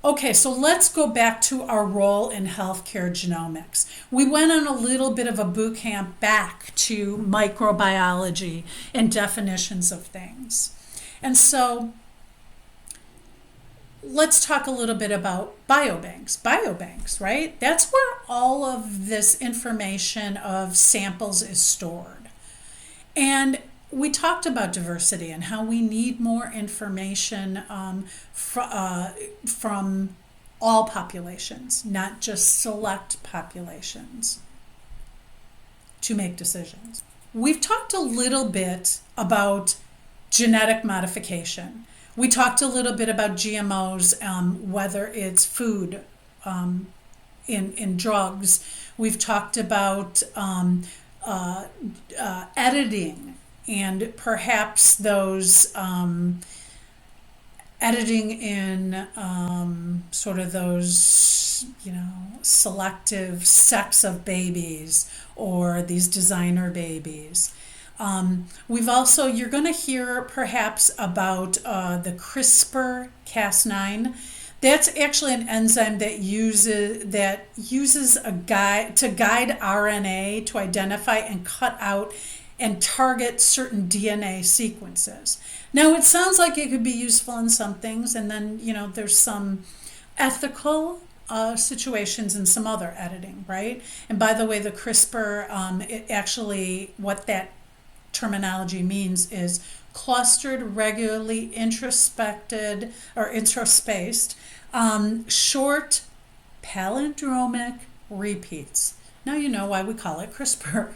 Okay, so let's go back to our role in healthcare genomics. We went on a little bit of a boot camp back to microbiology and definitions of things. And so let's talk a little bit about biobanks. Biobanks, right? That's where all of this information of samples is stored. And we talked about diversity and how we need more information from all populations, not just select populations, to make decisions. We've talked a little bit about genetic modification. We talked a little bit about GMOs, whether it's food, in drugs. We've talked about editing and perhaps those editing in sort of those, selective sex of babies or these designer babies. You're going to hear perhaps about the CRISPR-Cas9. That's actually an enzyme that uses a guide to guide RNA to identify and cut out and target certain DNA sequences. Now, it sounds like it could be useful in some things, and then there's some ethical situations and some other editing, right? And by the way, the CRISPR, it actually what that terminology means is clustered, regularly introspected or introspaced, short palindromic repeats. Now you know why we call it CRISPR.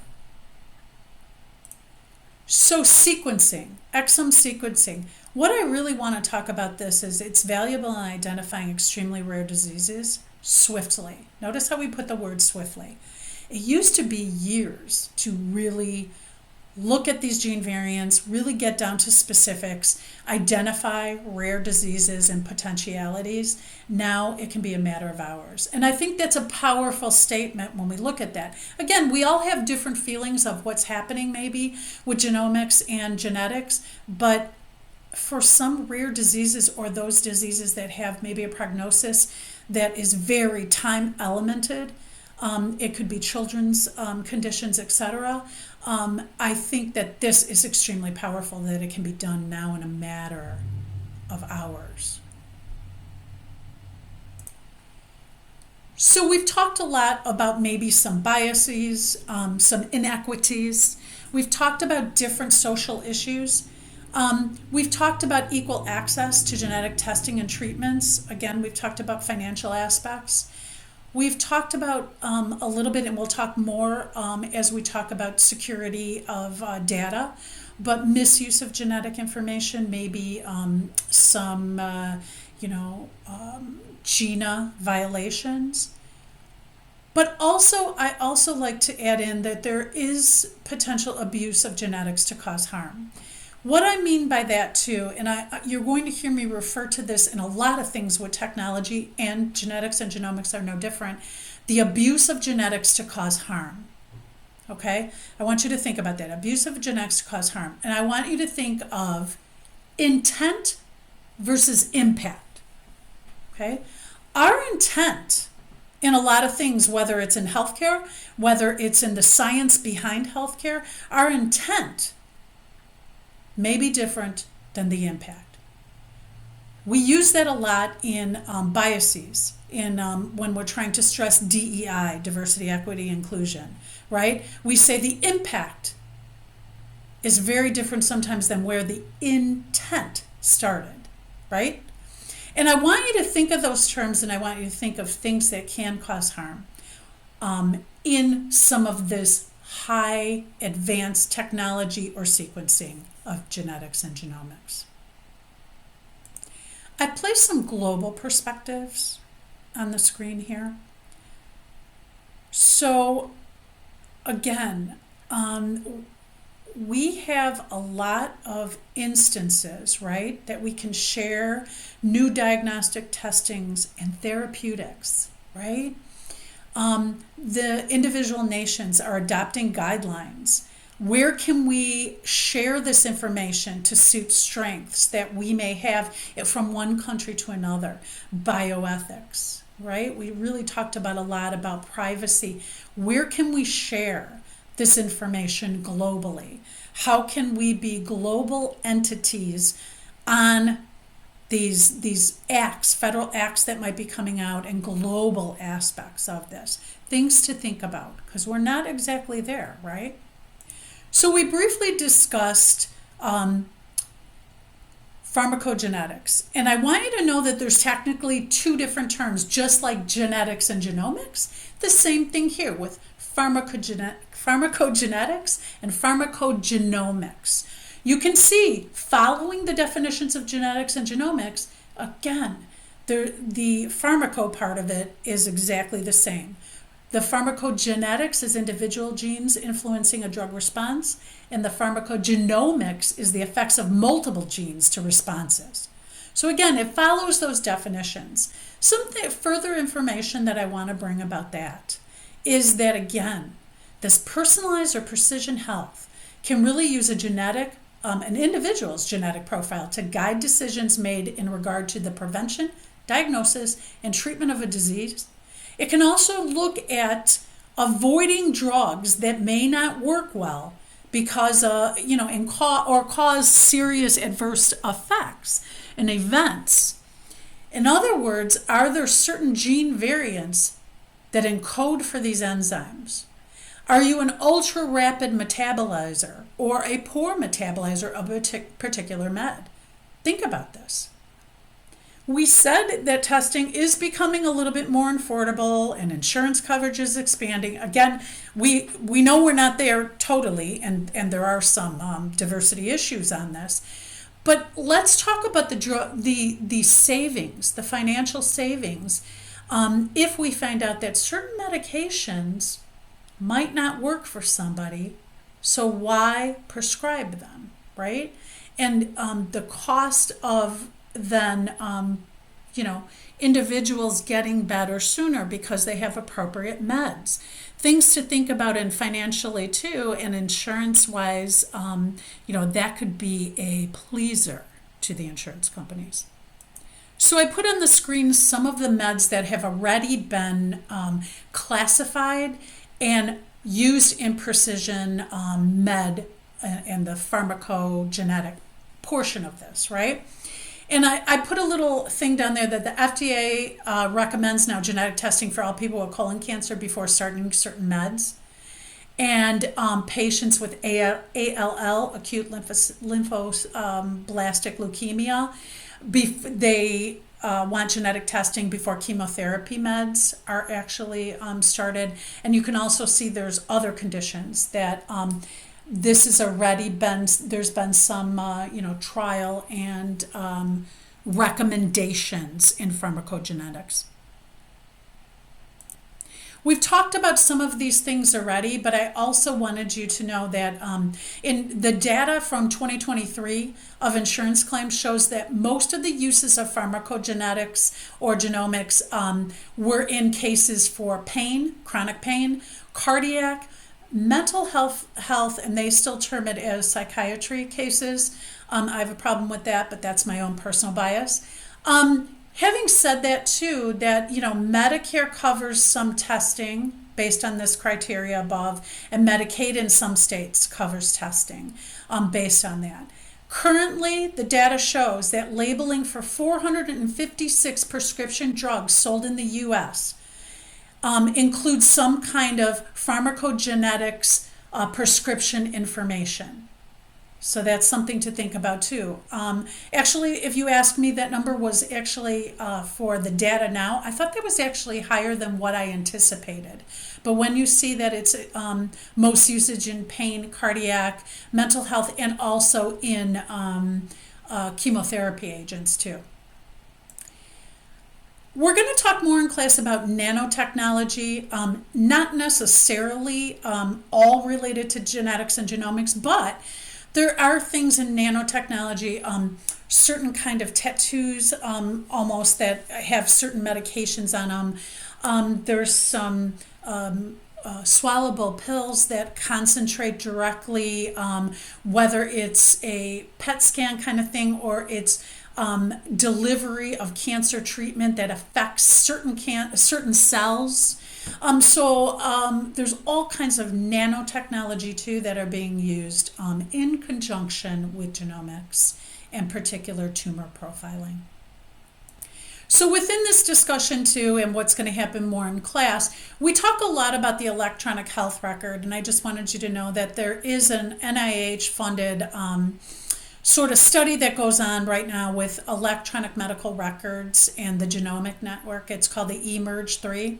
So sequencing, exome sequencing. What I really want to talk about this is it's valuable in identifying extremely rare diseases swiftly. Notice how we put the word swiftly. It used to be years to really look at these gene variants, really get down to specifics, identify rare diseases and potentialities. Now it can be a matter of hours. And I think that's a powerful statement when we look at that. Again, we all have different feelings of what's happening maybe with genomics and genetics, but for some rare diseases or those diseases that have maybe a prognosis that is very time elemented, it could be children's conditions, etc. I think that this is extremely powerful, that it can be done now in a matter of hours. So we've talked a lot about maybe some biases, some inequities. We've talked about different social issues. We've talked about equal access to genetic testing and treatments. Again, we've talked about financial aspects. We've talked about a little bit, and we'll talk more as we talk about security of data, but misuse of genetic information, maybe some, GINA violations. But also, I also like to add in that there is potential abuse of genetics to cause harm. What I mean by that too, and you're going to hear me refer to this in a lot of things with technology, and genetics and genomics are no different, the abuse of genetics to cause harm. Okay? I want you to think about that. Abuse of genetics to cause harm. And I want you to think of intent versus impact. Okay? Our intent in a lot of things, whether it's in healthcare, whether it's in the science behind healthcare, our intent may be different than the impact. We use that a lot in biases, in when we're trying to stress DEI, diversity, equity, inclusion, right? We say the impact is very different sometimes than where the intent started, right? And I want you to think of those terms, and I want you to think of things that can cause harm in some of this high advanced technology or sequencing of genetics and genomics. I placed some global perspectives on the screen here. So again, we have a lot of instances, right, that we can share new diagnostic testings and therapeutics, right? The individual nations are adopting guidelines Where can we share this information to suit strengths that we may have from one country to another? Bioethics, right? We really talked about a lot about privacy. Where can we share this information globally? How can we be global entities on these acts, federal acts that might be coming out, and global aspects of this? Things to think about, because we're not exactly there, right? So we briefly discussed pharmacogenetics, and I want you to know that there's technically two different terms, just like genetics and genomics. The same thing here with pharmacogenetics and pharmacogenomics. You can see, following the definitions of genetics and genomics, again, the pharmaco part of it is exactly the same. The pharmacogenetics is individual genes influencing a drug response, and the pharmacogenomics is the effects of multiple genes to responses. So again, it follows those definitions. Some further information that I want to bring about that is that, again, this personalized or precision health can really use an individual's genetic profile to guide decisions made in regard to the prevention, diagnosis, and treatment of a disease. It can also look at avoiding drugs that may not work well because or cause serious adverse effects and events. In other words, are there certain gene variants that encode for these enzymes? Are you an ultra rapid metabolizer or a poor metabolizer of a particular med? Think about this. We said that testing is becoming a little bit more affordable and insurance coverage is expanding. Again, we know we're not there totally, and there are some diversity issues on this. But let's talk about the savings, the financial savings, if we find out that certain medications might not work for somebody, so why prescribe them, right? And the cost of then individuals getting better sooner because they have appropriate meds. Things to think about, and financially too, and insurance wise, that could be a pleaser to the insurance companies. So I put on the screen some of the meds that have already been classified and used in precision med and the pharmacogenetic portion of this, right? And I put a little thing down there that the FDA recommends now genetic testing for all people with colon cancer before starting certain meds. And patients with ALL, acute lymphoblastic leukemia, they want genetic testing before chemotherapy meds are actually started. And you can also see there's other conditions that this has already been, there's been some, trial and recommendations in pharmacogenetics. We've talked about some of these things already, but I also wanted you to know that in the data from 2023 of insurance claims shows that most of the uses of pharmacogenetics or genomics were in cases for pain, chronic pain, cardiac, mental health, and they still term it as psychiatry cases. I have a problem with that, but that's my own personal bias. Having said that too, that Medicare covers some testing based on this criteria above, and Medicaid in some states covers testing based on that. Currently, the data shows that labeling for 456 prescription drugs sold in the U.S. Includes some kind of pharmacogenetics prescription information. So that's something to think about too. Actually, if you ask me, that number was actually for the data now. I thought that was actually higher than what I anticipated. But when you see that it's most usage in pain, cardiac, mental health, and also in chemotherapy agents too. We're going to talk more in class about nanotechnology, not necessarily all related to genetics and genomics, but there are things in nanotechnology, certain kind of tattoos almost that have certain medications on them. There's some swallowable pills that concentrate directly, whether it's a PET scan kind of thing or it's delivery of cancer treatment that affects certain cells. There's all kinds of nanotechnology too that are being used in conjunction with genomics and particular tumor profiling. So within this discussion too, and what's going to happen more in class, we talk a lot about the electronic health record, and I just wanted you to know that there is an NIH-funded sort of study that goes on right now with electronic medical records and the genomic network. It's called the eMERGE 3.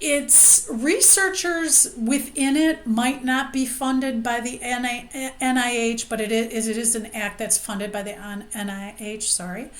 It's researchers within it might not be funded by the NIH, but it is an act that's funded by the NIH, sorry.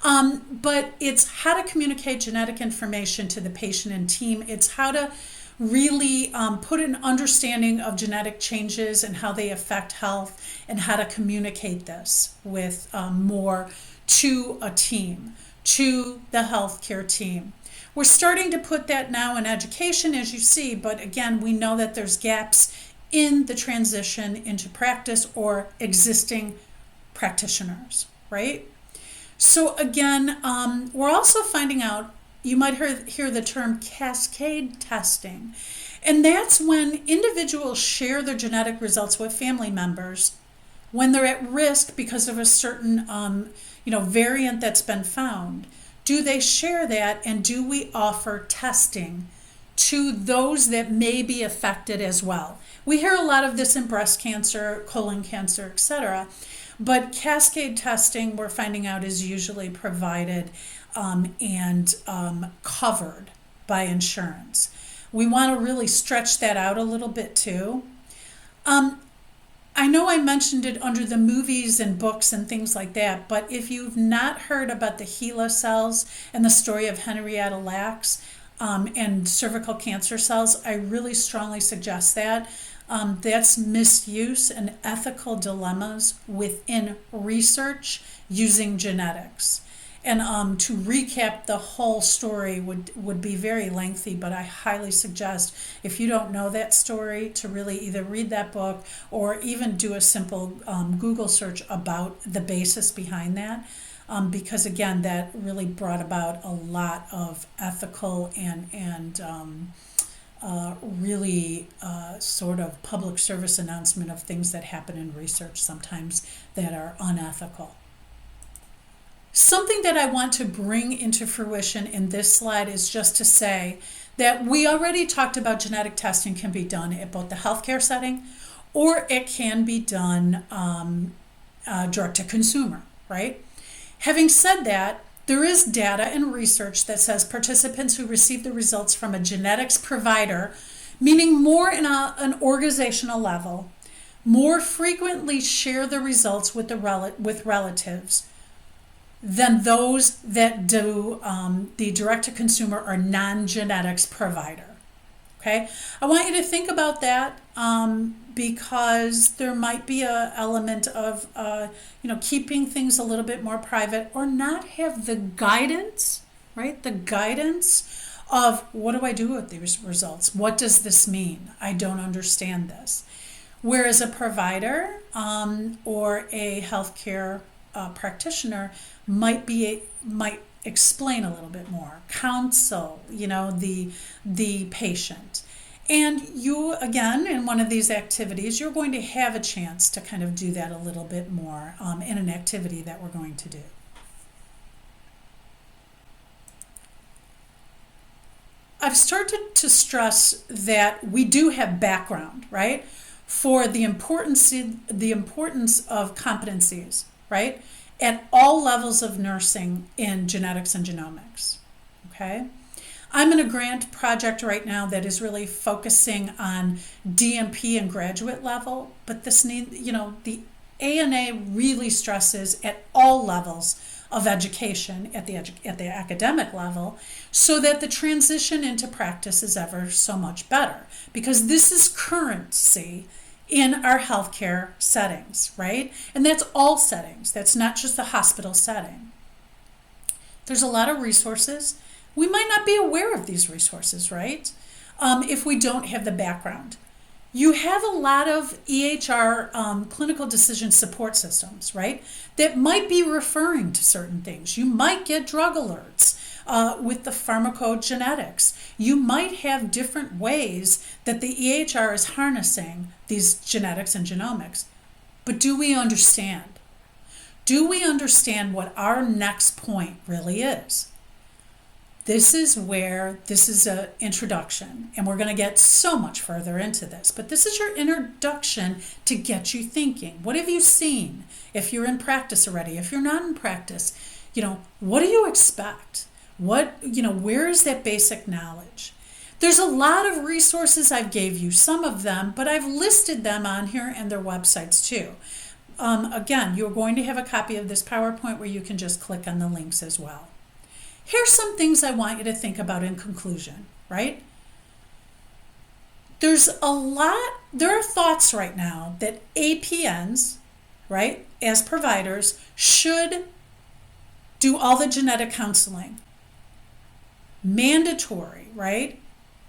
But it's how to communicate genetic information to the patient and team. It's how to really put an understanding of genetic changes and how they affect health and how to communicate this with more to a team, to the healthcare team. We're starting to put that now in education, as you see, but again, we know that there's gaps in the transition into practice or existing practitioners, right? So again, we're also finding out, you might hear the term cascade testing, and that's when individuals share their genetic results with family members when they're at risk because of a certain variant that's been found. Do they share that, and do we offer testing to those that may be affected as well? We hear a lot of this in breast cancer, colon cancer, etc. But cascade testing, we're finding out, is usually provided and covered by insurance. We want to really stretch that out a little bit too. I know I mentioned it under the movies and books and things like that, but if you've not heard about the HeLa cells and the story of Henrietta Lacks and cervical cancer cells, I really strongly suggest that. That's misuse and ethical dilemmas within research using genetics. And to recap the whole story would be very lengthy, but I highly suggest, if you don't know that story, to really either read that book or even do a simple Google search about the basis behind that. Because again, that really brought about a lot of ethical and really sort of public service announcement of things that happen in research sometimes that are unethical. Something that I want to bring into fruition in this slide is just to say that we already talked about genetic testing can be done at both the healthcare setting or it can be done direct to consumer, right? Having said that, there is data and research that says participants who receive the results from a genetics provider, meaning more in an organizational level, more frequently share the results with relatives than those that do the direct-to-consumer or non-genetics provider. Okay, I want you to think about that because there might be an element of keeping things a little bit more private or not have the guidance, right? The guidance of what do I do with these results? What does this mean? I don't understand this. Whereas a provider or a healthcare practitioner might explain a little bit more, counsel, the patient. And you, again, in one of these activities, you're going to have a chance to kind of do that a little bit more in an activity that we're going to do. I've started to stress that we do have background, right, for the importance of competencies, right, at all levels of nursing in genetics and genomics, okay? I'm in a grant project right now that is really focusing on DMP and graduate level, but the ANA really stresses at all levels of education at the academic level so that the transition into practice is ever so much better, because this is currency in our healthcare settings, right? And that's all settings. That's not just the hospital setting. There's a lot of resources. We might not be aware of these resources, right? if we don't have the background. You have a lot of EHR, clinical decision support systems, right, that might be referring to certain things. You might get drug alerts with the pharmacogenetics. You might have different ways that the EHR is harnessing these genetics and genomics. But do we understand? Do we understand what our next point really is? This is an introduction, and we're going to get so much further into this, but this is your introduction to get you thinking. What have you seen? If you're in practice already, if you're not in practice, what do you expect? Where is that basic knowledge? There's a lot of resources. I've gave you some of them, but I've listed them on here and their websites too. Again, you're going to have a copy of this PowerPoint where you can just click on the links as well. Here's some things I want you to think about in conclusion, right? There are thoughts right now that APNs, right, as providers, should do all the genetic counseling. Mandatory, right?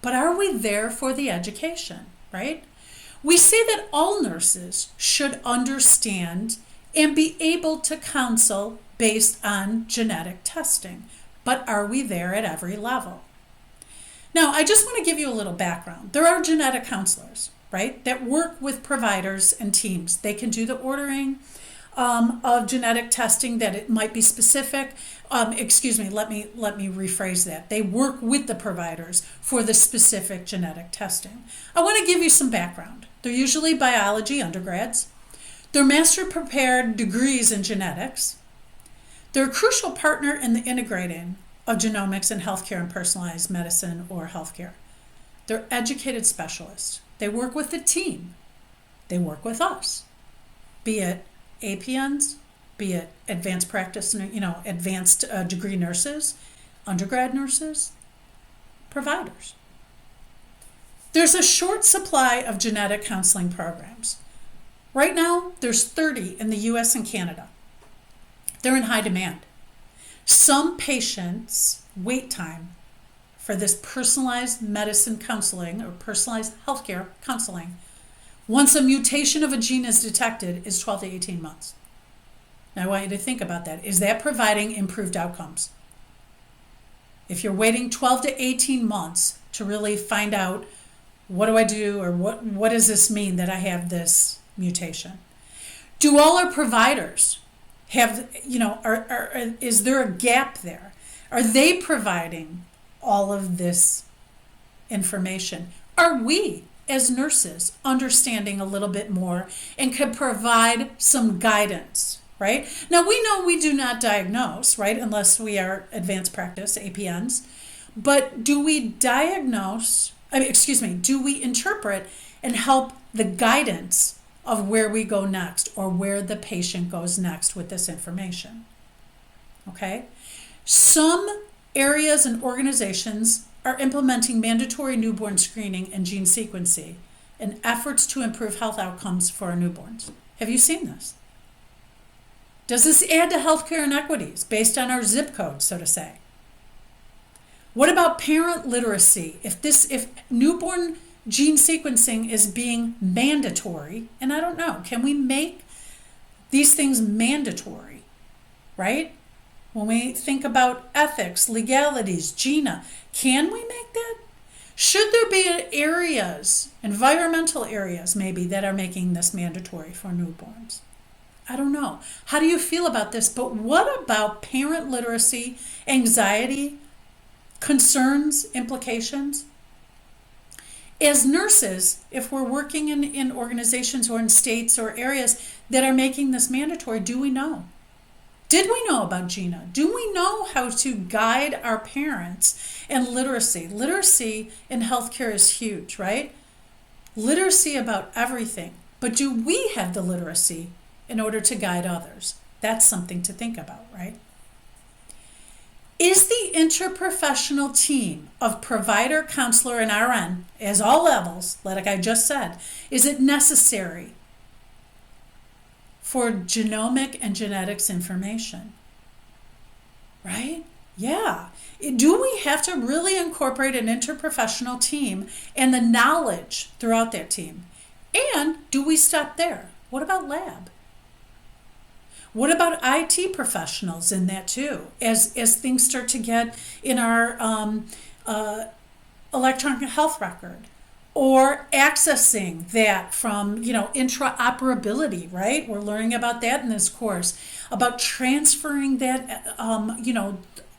But are we there for the education, right? We say that all nurses should understand and be able to counsel based on genetic testing. But are we there at every level? Now, I just want to give you a little background. There are genetic counselors, right, that work with providers and teams. They can do the ordering of genetic testing that it might be specific. Let me rephrase that. They work with the providers for the specific genetic testing. I want to give you some background. They're usually biology undergrads. They're master prepared degrees in genetics. They're a crucial partner in the integrating of genomics in healthcare and personalized medicine or healthcare. They're educated specialists. They work with the team. They work with us, be it APNs, be it advanced practice, advanced degree nurses, undergrad nurses, providers. There's a short supply of genetic counseling programs. Right now, there's 30 in the US and Canada. They're in high demand. Some patients' wait time for this personalized medicine counseling or personalized healthcare counseling, once a mutation of a gene is detected, is 12 to 18 months. Now I want you to think about that. Is that providing improved outcomes? If you're waiting 12 to 18 months to really find out what do I do or what does this mean that I have this mutation? Do all our providers have, is there a gap there? Are they providing all of this information? Are we, as nurses, understanding a little bit more and can provide some guidance, right? Now, we know we do not diagnose, right, unless we are advanced practice, APNs, but do we do we interpret and help the guidance of where we go next or where the patient goes next with this information? Okay? Some areas and organizations are implementing mandatory newborn screening and gene sequencing in efforts to improve health outcomes for our newborns. Have you seen this? Does this add to healthcare inequities based on our zip code, so to say? What about parent literacy? If newborn gene sequencing is being mandatory, and I don't know, can we make these things mandatory, right? When we think about ethics, legalities, GINA, can we make that? Should there be areas, environmental areas maybe, that are making this mandatory for newborns? I don't know. How do you feel about this? But what about parent literacy, anxiety, concerns, implications? As nurses, if we're working in organizations or in states or areas that are making this mandatory, do we know? Did we know about GINA? Do we know how to guide our parents and literacy? Literacy in healthcare is huge, right? Literacy about everything. But do we have the literacy in order to guide others? That's something to think about, right? Is the interprofessional team of provider, counselor, and RN, as all levels, like I just said, is it necessary for genomic and genetics information? Right? Yeah. Do we have to really incorporate an interprofessional team and the knowledge throughout that team? And do we stop there? What about lab? What about IT professionals in that too? As things start to get in our electronic health record, or accessing that from, intraoperability, right? We're learning about that in this course, about transferring that,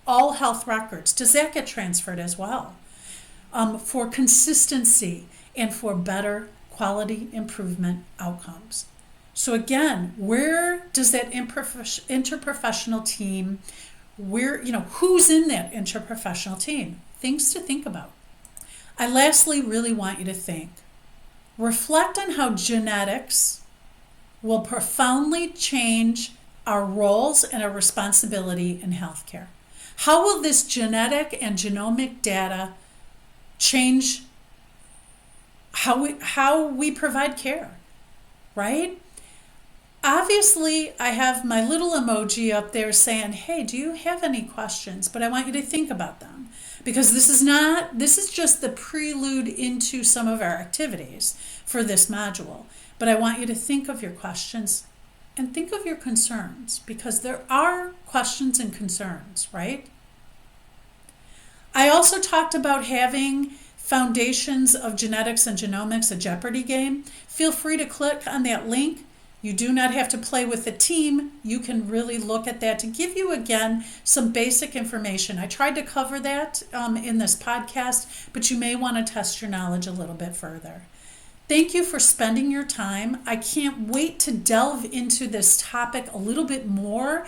all health records. Does that get transferred as well? For consistency and for better quality improvement outcomes. So again, where does that interprofessional team, who's in that interprofessional team? Things to think about. I lastly really want you to think. Reflect on how genetics will profoundly change our roles and our responsibility in healthcare. How will this genetic and genomic data change how we provide care, right? Obviously, I have my little emoji up there saying, hey, do you have any questions? But I want you to think about them, because this is just the prelude into some of our activities for this module. But I want you to think of your questions and think of your concerns, because there are questions and concerns, right? I also talked about having Foundations of Genetics and Genomics, a Jeopardy game. Feel free to click on that link. You do not have to play with the team. You can really look at that to give you, again, some basic information. I tried to cover that in this podcast, but you may want to test your knowledge a little bit further. Thank you for spending your time. I can't wait to delve into this topic a little bit more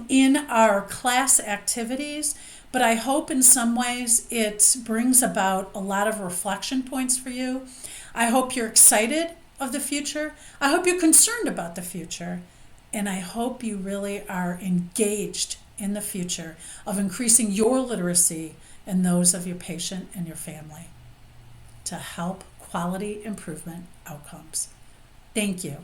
in our class activities, but I hope in some ways it brings about a lot of reflection points for you. I hope you're excited of the future. I hope you're concerned about the future. And I hope you really are engaged in the future of increasing your literacy and those of your patient and your family to help quality improvement outcomes. Thank you.